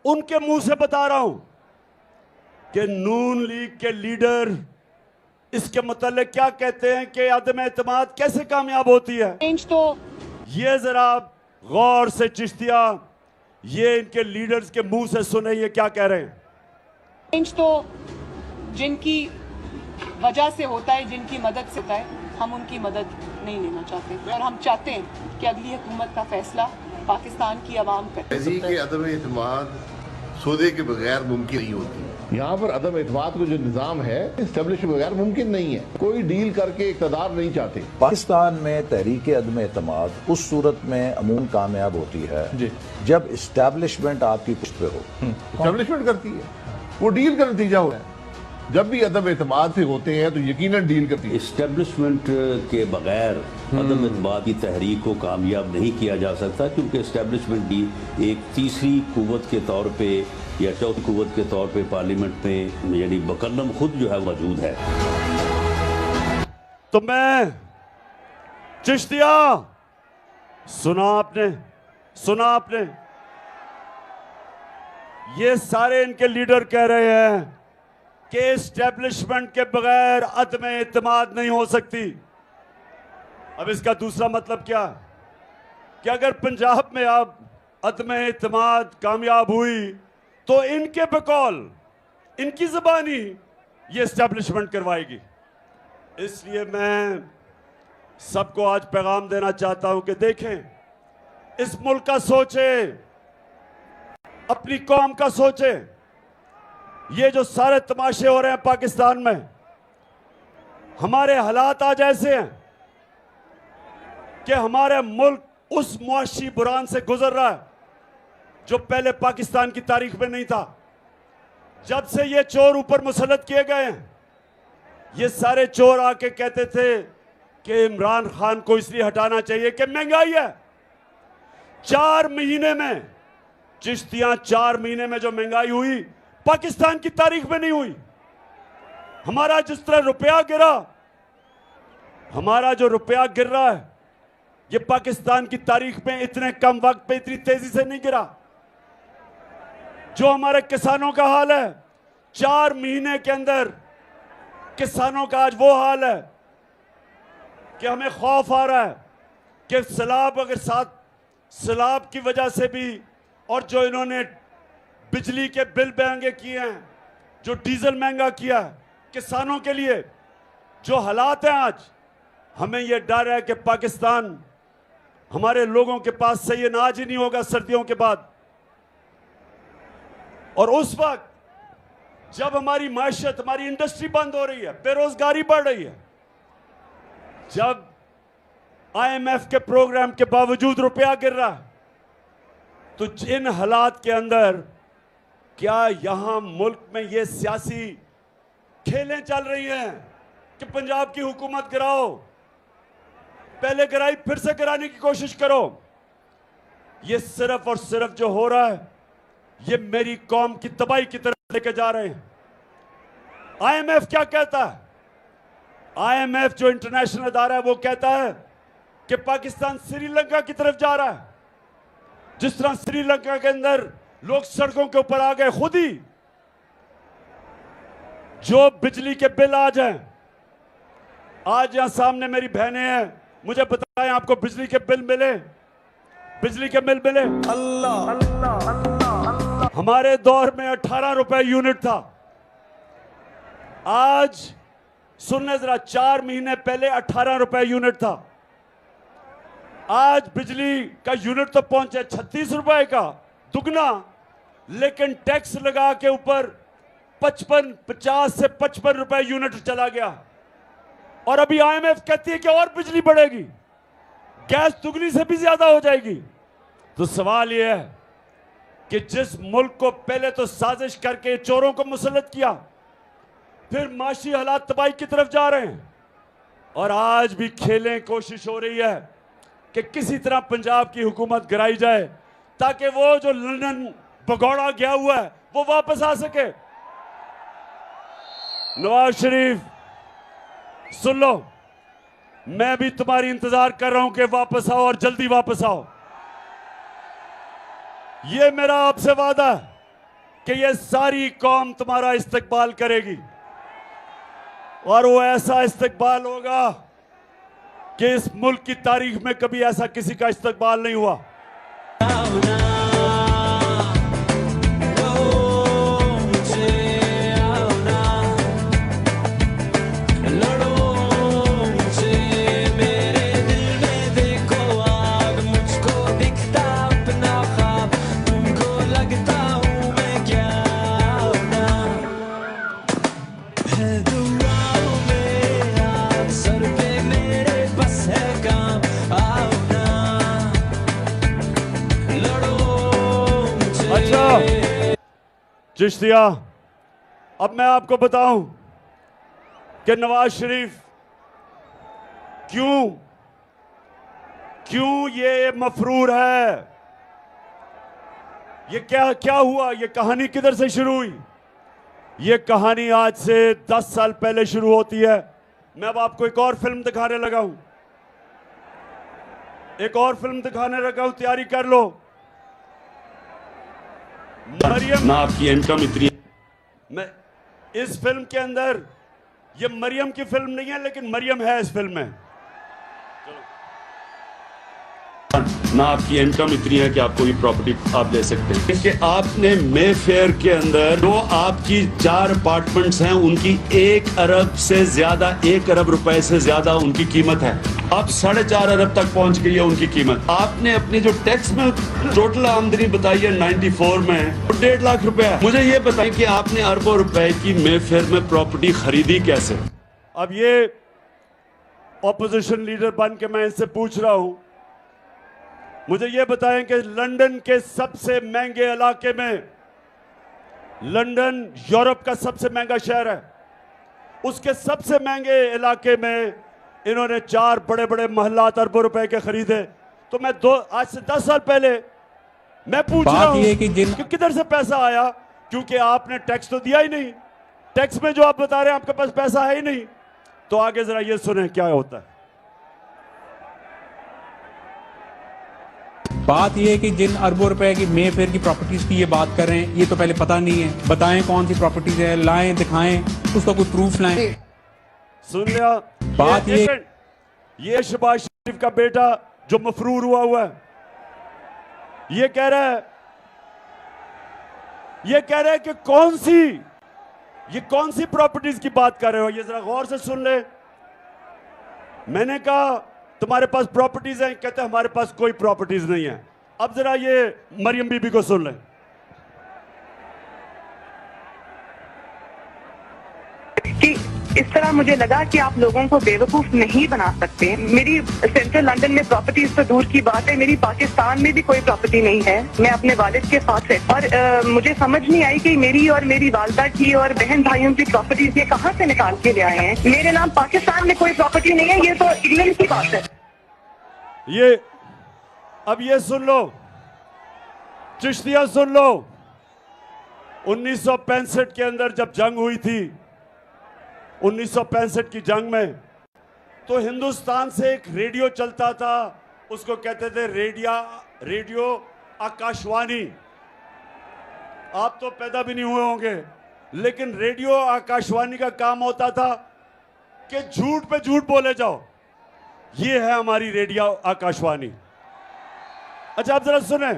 उनके मुंह से बता रहा हूं कि नून लीग के लीडर इसके मुताल्लिक क्या कहते हैं कि अदम एतमाद कैसे कामयाब होती है। तो ये जरा गौर से चिश्तिया, ये इनके लीडर्स के मुंह से सुने ये क्या कह रहे हैं। तो जिनकी वजह से होता है, जिनकी मदद से होता है, हम उनकी मदद नहीं लेना चाहते और हम चाहते हैं कि अगली हुकूमत का फैसला पाकिस्तान की आवाम पर। तहरीक अदम एतमाद सौदे के बगैर मुमकिन नहीं होती। यहाँ पर अदम एतमाद को जो निज़ाम है इस्टेब्लिश बगैर मुमकिन नहीं है। कोई डील करके इक़्तिदार नहीं चाहते। पाकिस्तान में तहरीक अदम एतमाद उस सूरत में अमूमन कामयाब होती है जी, जब इस्टेब्लिशमेंट आपकी पुष्ट पे हो। इस्टेब्लिशमेंट करती है, वो डील का नतीजा हो है। जब भी अदम एतमाद से होते हैं तो यकीनन डील करती है। इस्टेब्लिशमेंट के बगैर अदम एतमाद की तहरीक को कामयाब नहीं किया जा सकता, क्योंकि इस्टेब्लिशमेंट भी एक तीसरी कुव्वत के तौर पे या चौथी कुव्वत के तौर पे पार्लियामेंट में यानी मुकर्रम खुद जो है मौजूद है। तो मैं चिश्तिया, सुना आपने, ये सारे इनके लीडर कह रहे हैं कि एस्टेब्लिशमेंट के बगैर अदम एतमाद नहीं हो सकती। अब इसका दूसरा मतलब क्या है कि अगर पंजाब में अब अदम एतमाद कामयाब हुई तो इनके बकौल, इनकी ज़बानी ये एस्टेब्लिशमेंट करवाएगी। इसलिए मैं सबको आज पैगाम देना चाहता हूं कि देखें, इस मुल्क का सोचें, अपनी कौम का सोचें। ये जो सारे तमाशे हो रहे हैं पाकिस्तान में, हमारे हालात आज ऐसे हैं कि हमारे मुल्क उस मुआशी बुरान से गुजर रहा है जो पहले पाकिस्तान की तारीख में नहीं था। जब से ये चोर ऊपर मुसल्लत किए गए हैं, ये सारे चोर आके कहते थे कि इमरान खान को इसलिए हटाना चाहिए कि महंगाई है। 4 महीने में चिश्तियां, 4 महीने में जो महंगाई हुई पाकिस्तान की तारीख में नहीं हुई। हमारा जिस तरह रुपया गिरा, हमारा जो रुपया गिर रहा है, ये पाकिस्तान की तारीख में इतने कम वक्त पे इतनी तेजी से नहीं गिरा। जो हमारे किसानों का हाल है, 4 महीने के अंदर किसानों का आज वो हाल है कि हमें खौफ आ रहा है कि सैलाब, अगर साथ सैलाब की वजह से भी, और जो इन्होंने बिजली के बिल महंगे किए हैं, जो डीजल महंगा किया है किसानों के लिए, जो हालात हैं आज, हमें यह डर है कि पाकिस्तान, हमारे लोगों के पास सही अनाज ही नहीं होगा सर्दियों के बाद। और उस वक्त जब हमारी माशियत, हमारी इंडस्ट्री बंद हो रही है, बेरोजगारी बढ़ रही है, जब IMF के प्रोग्राम के बावजूद रुपया गिर रहा है, तो इन हालात के अंदर क्या यहां मुल्क में ये सियासी खेलें चल रही हैं कि पंजाब की हुकूमत गिराओ, पहले गिराई फिर से गिराने की कोशिश करो। ये सिर्फ और सिर्फ जो हो रहा है, ये मेरी कौम की तबाही की तरफ लेके जा रहे हैं। IMF क्या कहता है? IMF जो इंटरनेशनल अदारा है, वो कहता है कि पाकिस्तान श्रीलंका की तरफ जा रहा है। जिस तरह श्रीलंका के अंदर लोग सड़कों के ऊपर आ गए, खुद ही जो बिजली के बिल आ जाए, आज यहां सामने मेरी बहनें हैं, मुझे बताएं आपको बिजली के बिल मिले? बिजली के बिल मिले? अल्लाह अल्लाह अल्लाह। हमारे दौर में 18 रुपए यूनिट था, आज सुनने जरा, 4 महीने पहले 18 रुपए यूनिट था। आज बिजली का यूनिट तो पहुंचे 36 रुपए का, दुगना, लेकिन टैक्स लगा के ऊपर 50 से 55 रुपए यूनिट चला गया। और अभी IMF कहती है कि और बिजली बढ़ेगी, गैस दुगनी से भी ज्यादा हो जाएगी। तो सवाल यह है कि जिस मुल्क को पहले तो साजिश करके चोरों को मुसल्लत किया, फिर माशी हालात तबाही की तरफ जा रहे हैं, और आज भी खेलें कोशिश हो रही है कि किसी तरह पंजाब की हुकूमत गिराई जाए ताकि वो जो लंदन भगौड़ा गया हुआ है वो वापस आ सके। नवाज शरीफ, सुन लो, मैं भी तुम्हारी इंतजार कर रहा हूं कि वापस आओ और जल्दी वापस आओ। ये मेरा आपसे वादा है कि ये सारी कौम तुम्हारा इस्तकबाल करेगी, और वो ऐसा इस्तकबाल होगा कि इस मुल्क की तारीख में कभी ऐसा किसी का इस्तकबाल नहीं हुआ। चिश्तिया, अब मैं आपको बताऊं कि नवाज शरीफ क्यों ये मफरूर है, ये क्या हुआ, ये कहानी किधर से शुरू हुई। ये कहानी आज से 10 साल पहले शुरू होती है। मैं अब आपको एक और फिल्म दिखाने लगा हूं, तैयारी कर लो। मरियम, आपकी इनकम इतनी, मैं इस फिल्म के अंदर, ये मरियम की फिल्म नहीं है लेकिन मरियम है इस फिल्म में। ना आपकी इनकम इतनी है कि आप कोई प्रॉपर्टी आप ले सकते हैं, कि आपने मे फेयर के अंदर जो आपकी 4 अपार्टमेंट्स हैं उनकी 1 अरब से ज्यादा, 1 अरब रुपए से ज्यादा उनकी कीमत है। अब 4.5 अरब तक पहुंच गई है उनकी कीमत। आपने अपनी जो टैक्स में टोटल आमदनी बताई है 94 में 1.5 लाख रुपए है। मुझे ये बताएं कि आपने अरबों रुपए की मे फेयर में प्रॉपर्टी खरीदी कैसे। अब ये ऑपोजिशन लीडर बन के मैं इनसे पूछ रहा हूं, मुझे ये बताएं कि लंदन के सबसे महंगे इलाके में, लंदन यूरोप का सबसे महंगा शहर है, उसके सबसे महंगे इलाके में इन्होंने 4 बड़े बड़े महल्लात अरबों रुपए के खरीदे। तो मैं आज से 10 साल पहले मैं पूछ रहा हूं कि किधर से पैसा आया, क्योंकि आपने टैक्स तो दिया ही नहीं। टैक्स में जो आप बता रहे हैं आपके पास पैसा है ही नहीं। तो आगे जरा ये सुने क्या होता है। बात यह है कि जिन अरबों रुपए की मे फेयर की प्रॉपर्टीज की ये बात कर रहे हैं, ये तो पहले पता नहीं है। बताएं कौन सी प्रॉपर्टीज है, लाएं, दिखाएं, उसका कोई प्रूफ लाएं। सुन लिया बात ये शहबाज शरीफ का बेटा जो मफरूर हुआ है, ये कह रहा है कि कौन सी प्रॉपर्टीज की बात कर रहे हो। ये जरा गौर से सुन ले। मैंने कहा तुम्हारे पास प्रॉपर्टीज हैं, कहते हैं हमारे पास कोई प्रॉपर्टीज नहीं है। अब जरा ये मरियम बीबी को सुन ले। कि इस तरह मुझे लगा कि आप लोगों को बेवकूफ नहीं बना सकते। मेरी सेंट्रल लंदन में प्रॉपर्टीज तो दूर की बात है, मेरी पाकिस्तान में भी कोई प्रॉपर्टी नहीं है। मैं अपने वालिद के साथ है, और मुझे समझ नहीं आई कि मेरी और मेरी वालदा की और बहन भाइयों की प्रॉपर्टीज ये कहाँ से निकाल के ले आए हैं। मेरे नाम पाकिस्तान में कोई प्रॉपर्टी नहीं है, ये तो इंग्लैंड की बात है। अब ये सुन लो चिश्तिया, सुन लो। 1965 के अंदर जब जंग हुई थी, 1965 की जंग में, तो हिंदुस्तान से एक रेडियो चलता था, उसको कहते थे रेडियो आकाशवाणी। आप तो पैदा भी नहीं हुए होंगे, लेकिन रेडियो आकाशवाणी का काम होता था कि झूठ पे झूठ बोले जाओ। ये है हमारी रेडियो आकाशवाणी। अच्छा, आप जरा सुने।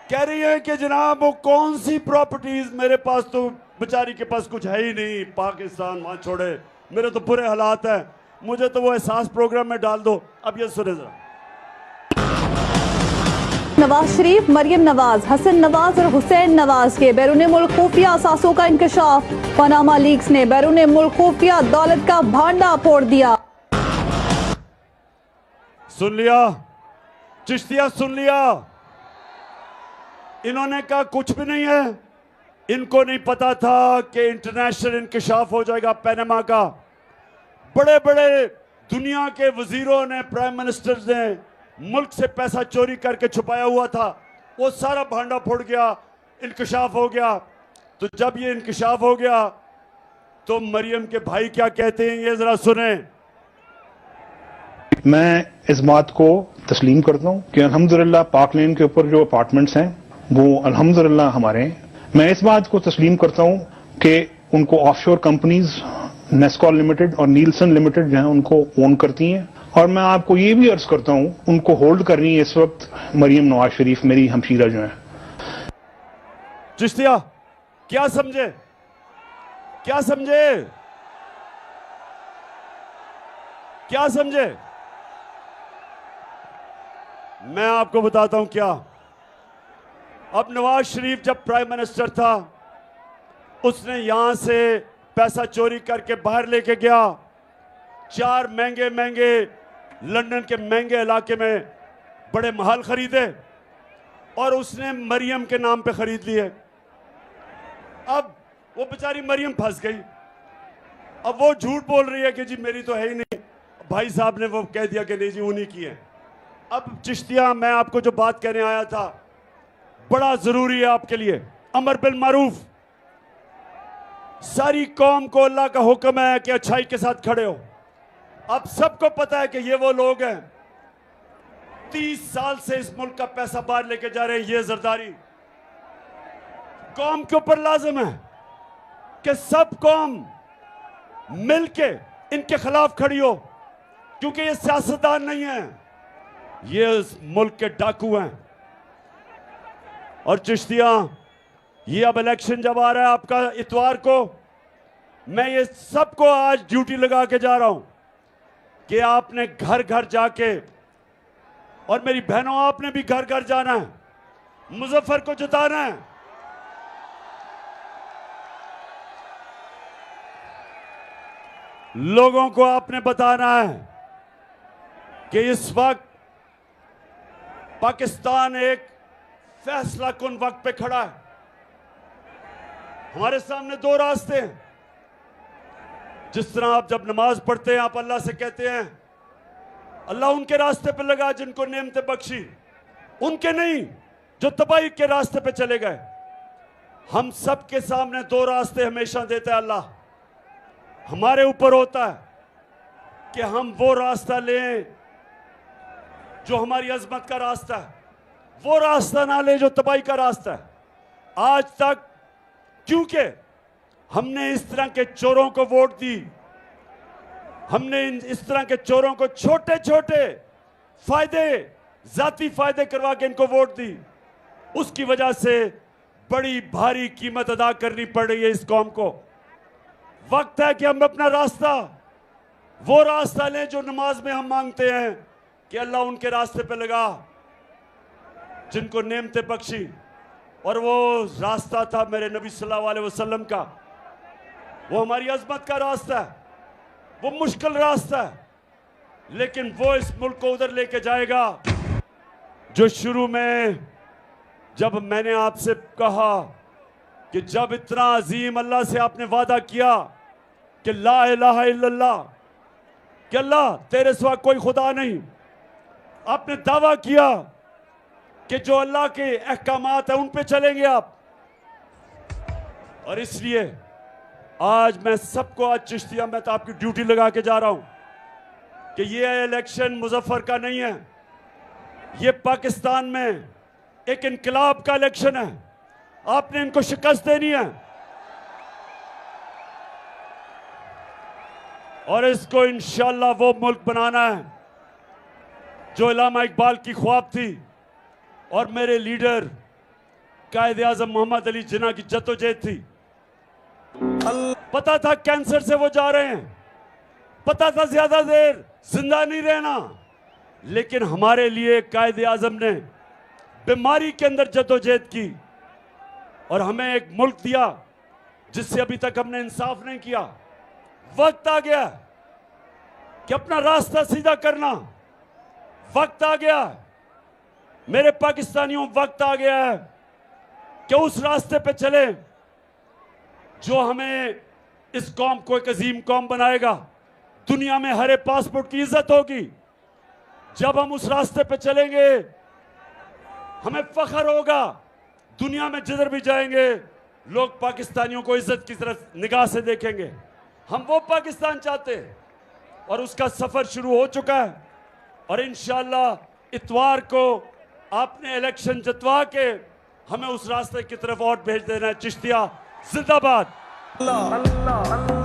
कह रही है कि जनाब वो कौन सी प्रॉपर्टीज, मेरे पास तो बेचारी के पास कुछ है ही नहीं, पाकिस्तान वहां छोड़े, मेरे तो बुरे हालात हैं, मुझे तो वो एहसास प्रोग्राम में डाल दो। अब ये सुने जरा। नवाज शरीफ, मरियम नवाज, हसन नवाज और हुसैन नवाज के बैरून मुल्क खुफिया असासों का इंकशाफ। पनामा लीक्स ने बैरून मुल्क खुफिया दौलत का भांडा फोड़ दिया। सुन लिया चिश्तिया, सुन लिया। इन्होंने कहा कुछ भी नहीं है। इनको नहीं पता था कि इंटरनेशनल इंकशाफ हो जाएगा पनामा का। बड़े बड़े दुनिया के वजीरों ने, प्राइम मिनिस्टर ने मुल्क से पैसा चोरी करके छुपाया हुआ था, वो सारा भांडा फूट गया, इंकशाफ हो गया। तो जब ये इंकशाफ हो गया तो मरियम के भाई क्या कहते हैं, ये जरा सुने। मैं इस बात को तस्लीम करता हूँ कि अल्हम्दुलिल्लाह पाक लेन के ऊपर जो अपार्टमेंट्स हैं वो अल्हम्दुलिल्लाह हमारे हैं। मैं इस बात को तस्लीम करता हूँ कि उनको ऑफशोर कंपनीज नेस्कॉल लिमिटेड और नीलसन लिमिटेड जो है उनको ओन करती हैं। और मैं आपको ये भी अर्ज करता हूँ उनको होल्ड कर रही है इस वक्त मरियम नवाज शरीफ, मेरी हमशीरा जो है। चिश्तिया क्या समझे, क्या समझे, क्या समझे? मैं आपको बताता हूं क्या। अब नवाज शरीफ जब प्राइम मिनिस्टर था, उसने यहां से पैसा चोरी करके बाहर लेके गया। 4 महंगे महंगे लंदन के महंगे इलाके में बड़े महल खरीदे और उसने मरियम के नाम पे खरीद लिए। अब वो बेचारी मरियम फंस गई। अब वो झूठ बोल रही है कि जी मेरी तो है ही नहीं। भाई साहब ने वो कह दिया कि नहीं जी उन्हीं की है। अब चिश्तिया, मैं आपको जो बात कहने आया था बड़ा जरूरी है आपके लिए। अमर बिल मारूफ, सारी कौम को अल्लाह का हुक्म है कि अच्छाई के साथ खड़े हो। अब सबको पता है कि ये वो लोग हैं 30 साल से इस मुल्क का पैसा बाहर लेके जा रहे हैं। ये जरदारी कौम के ऊपर लाजिम है कि सब कौम मिलके इनके खिलाफ खड़ी हो, क्योंकि ये सियासतदान नहीं है, ये इस मुल्क के डाकू हैं। और चिश्तिया, ये अब इलेक्शन जब आ रहा है आपका इतवार को, मैं ये सबको आज ड्यूटी लगा के जा रहा हूं कि आपने घर घर जाके, और मेरी बहनों आपने भी घर घर जाना है, मुजफ्फर को जिताना है। लोगों को आपने बताना है कि इस वक्त पाकिस्तान एक फैसला कुन वक्त पे खड़ा है। हमारे सामने 2 रास्ते हैं। जिस तरह आप जब नमाज पढ़ते हैं आप अल्लाह से कहते हैं अल्लाह उनके रास्ते पे लगा जिनको नेमतें बख्शी, उनके नहीं जो तबाही के रास्ते पे चले गए। हम सब के सामने 2 रास्ते हमेशा देता है अल्लाह। हमारे ऊपर होता है कि हम वो रास्ता लें जो हमारी अजमत का रास्ता है, वो रास्ता ना ले जो तबाही का रास्ता है। आज तक क्योंकि हमने इस तरह के चोरों को वोट दी, हमने इस तरह के चोरों को छोटे छोटे फायदे, जाती फायदे करवा के इनको वोट दी, उसकी वजह से बड़ी भारी कीमत अदा करनी पड़ रही है इस कौम को। वक्त है कि हम अपना रास्ता, वो रास्ता लें जो नमाज में हम मांगते हैं कि अल्लाह उनके रास्ते पे लगा जिनको नेमतें बख्शी। और वो रास्ता था मेरे नबी सल्लल्लाहु अलैहि वसल्लम का, वो हमारी अजमत का रास्ता है, वो मुश्किल रास्ता है, लेकिन वो इस मुल्क को उधर लेके जाएगा जो शुरू में जब मैंने आपसे कहा कि जब इतना अजीम अल्लाह से आपने वादा किया कि ला इलाहा इल्लल्लाह, कि अल्लाह तेरे सिवा कोई खुदा नहीं, आपने दावा किया कि जो अल्लाह के अहकामात है उन पे चलेंगे आप। और इसलिए आज मैं सबको, आज चिश्तिया मैं तो आपकी ड्यूटी लगा के जा रहा हूं कि ये इलेक्शन मुजफ्फर का नहीं है, ये पाकिस्तान में एक इनकलाब का इलेक्शन है। आपने इनको शिकस्त देनी है और इसको इंशाअल्लाह वो मुल्क बनाना है जो इलामा इकबाल की ख्वाब थी और मेरे लीडर कायदे आज़म मोहम्मद अली जिन्ना की जद्दोजहद थी। पता था कैंसर से वो जा रहे हैं, पता था ज्यादा देर जिंदा नहीं रहना, लेकिन हमारे लिए कायदे आज़म ने बीमारी के अंदर जद्दोजहद की और हमें एक मुल्क दिया जिससे अभी तक हमने इंसाफ नहीं किया। वक्त आ गया कि अपना रास्ता सीधा करना, वक्त आ गया मेरे पाकिस्तानियों, वक्त आ गया है कि उस रास्ते पे चले जो हमें इस कौम को एक अजीम कौम बनाएगा। दुनिया में हरे पासपोर्ट की इज्जत होगी। जब हम उस रास्ते पे चलेंगे हमें फख्र होगा। दुनिया में जिधर भी जाएंगे लोग पाकिस्तानियों को इज्जत की तरफ निगाह से देखेंगे। हम वो पाकिस्तान चाहते हैं और उसका सफर शुरू हो चुका है। और इंशाअल्लाह इतवार को आपने इलेक्शन जितवा के हमें उस रास्ते की तरफ वोट भेज देना है। चिश्तिया जिंदाबाद। अल्लाह अल्लाह।